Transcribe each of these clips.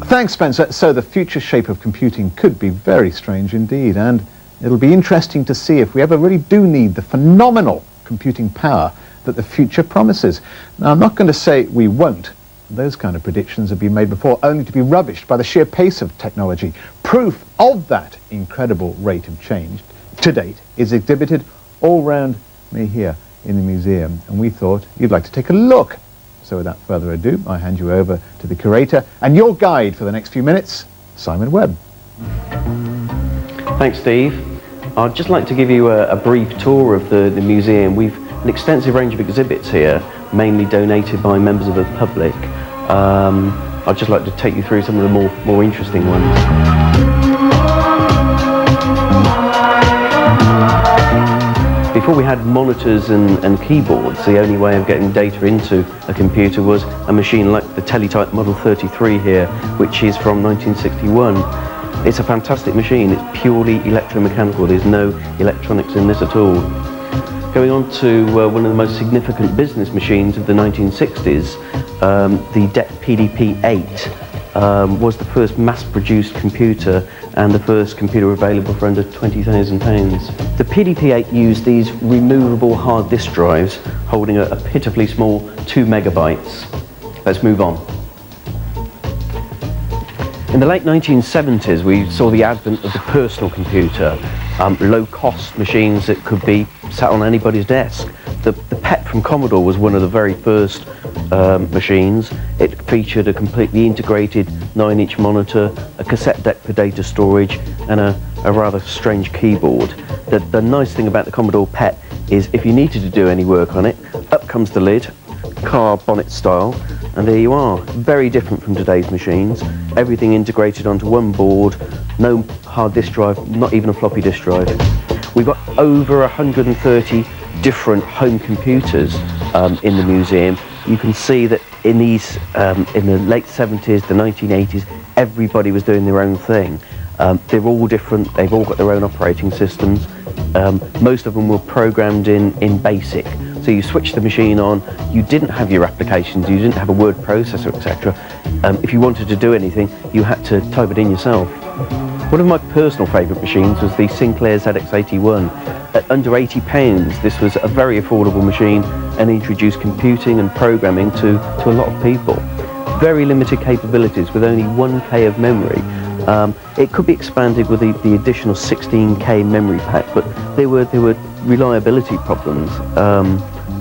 Thanks, Spencer. So the future shape of computing could be very strange indeed, and it'll be interesting to see if we ever really do need the phenomenal computing power that the future promises. Now, I'm not going to say we won't. Those kind of predictions have been made before, only to be rubbished by the sheer pace of technology. Proof of that incredible rate of change to date is exhibited all round me here in the museum, and we thought you'd like to take a look. So without further ado, I hand you over to the curator and your guide for the next few minutes, Simon Webb. Thanks, Steve. I'd just like to give you a brief tour of the museum. We've an extensive range of exhibits here, mainly donated by members of the public. I'd just like to take you through some of the more interesting ones. Before we had monitors and keyboards, the only way of getting data into a computer was a machine like the Teletype Model 33 here, which is from 1961. It's a fantastic machine. It's purely electromechanical. There's no electronics in this at all. Going on to one of the most significant business machines of the 1960s, the DEC PDP-8 was the first mass-produced computer and the first computer available for under £20,000. The PDP-8 used these removable hard disk drives holding a pitifully small 2 megabytes. Let's move on. In the late 1970s, we saw the advent of the personal computer, low-cost machines that could be sat on anybody's desk. The PET from Commodore was one of the very first machines. It featured a completely integrated 9-inch monitor, a cassette deck for data storage, and a rather strange keyboard. The nice thing about the Commodore PET is if you needed to do any work on it, up comes the lid, car bonnet style, and there you are. Very different from today's machines. Everything integrated onto one board, no hard disk drive, not even a floppy disk drive. We've got over 130 different home computers in the museum. You can see that in these, in the late 70s, the 1980s, everybody was doing their own thing. They're all different, they've all got their own operating systems. Most of them were programmed in BASIC. So you switched the machine on, you didn't have your applications, you didn't have a word processor, etc. If you wanted to do anything, you had to type it in yourself. One of my personal favourite machines was the Sinclair ZX81. At under £80, this was a very affordable machine and introduced computing and programming to a lot of people. Very limited capabilities with only 1K of memory. It could be expanded with the additional 16K memory pack, but there were reliability problems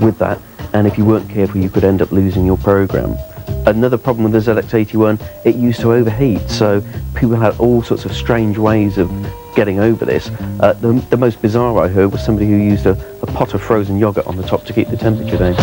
with that, and if you weren't careful you could end up losing your program. Another problem with the ZX81, it used to overheat, so people had all sorts of strange ways of getting over this. The most bizarre I heard was somebody who used a pot of frozen yogurt on the top to keep the temperature down.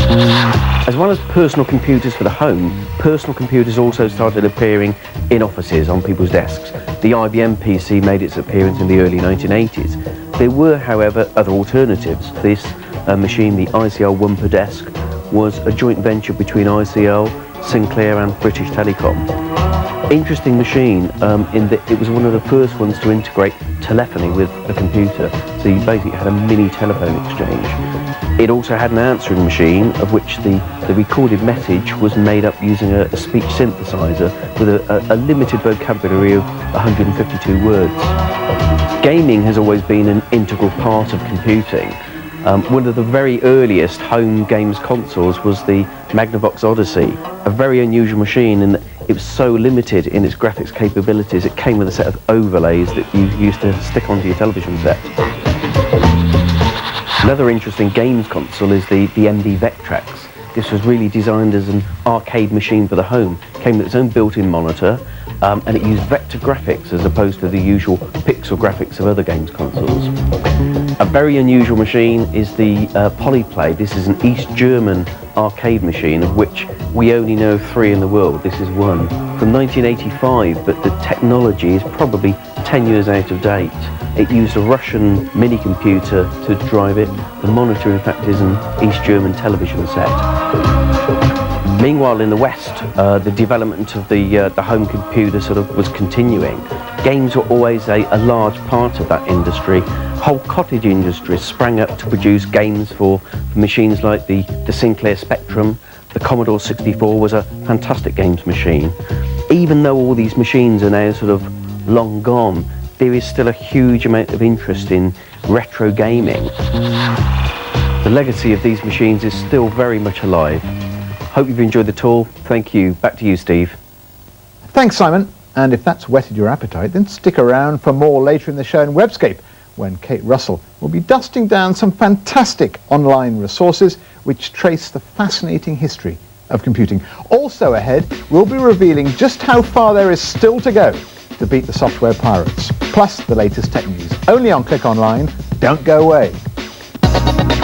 As well as personal computers for the home, personal computers also started appearing in offices on people's desks. The IBM PC made its appearance in the early 1980s. There were, however, other alternatives. This machine, the ICL One Per Desk, was a joint venture between ICL, Sinclair and British Telecom. Interesting machine in that it was one of the first ones to integrate telephony with a computer, so you basically had a mini telephone exchange. It also had an answering machine of which the recorded message was made up using a speech synthesizer with a limited vocabulary of 152 words. Gaming has always been an integral part of computing. One of the very earliest home games consoles was the Magnavox Odyssey, a very unusual machine in that it was so limited in its graphics capabilities. It came with a set of overlays that you used to stick onto your television set. Another interesting games console is the MD Vectrex. This was really designed as an arcade machine for the home. It came with its own built-in monitor, and it used vector graphics as opposed to the usual pixel graphics of other games consoles. A very unusual machine is the Polyplay. This is an East German arcade machine, of which we only know 3 in the world. This is one. From 1985, but the technology is probably 10 years out of date. It used a Russian mini-computer to drive it. The monitor, in fact, is an East German television set. Meanwhile, in the West, the development of the home computer sort of was continuing. Games were always a large part of that industry. Whole cottage industries sprang up to produce games for machines like the Sinclair Spectrum. The Commodore 64 was a fantastic games machine. even though all these machines are now sort of long gone, there is still a huge amount of interest in retro gaming. The legacy of these machines is still very much alive. Hope you've enjoyed the tour. Thank you. Back to you, Steve. Thanks, Simon. And if that's whetted your appetite, then stick around for more later in the show in Webscape, when Kate Russell will be dusting down some fantastic online resources which trace the fascinating history of computing. Also ahead, we'll be revealing just how far there is still to go to beat the software pirates, plus the latest tech news, only on Click Online. Don't go away.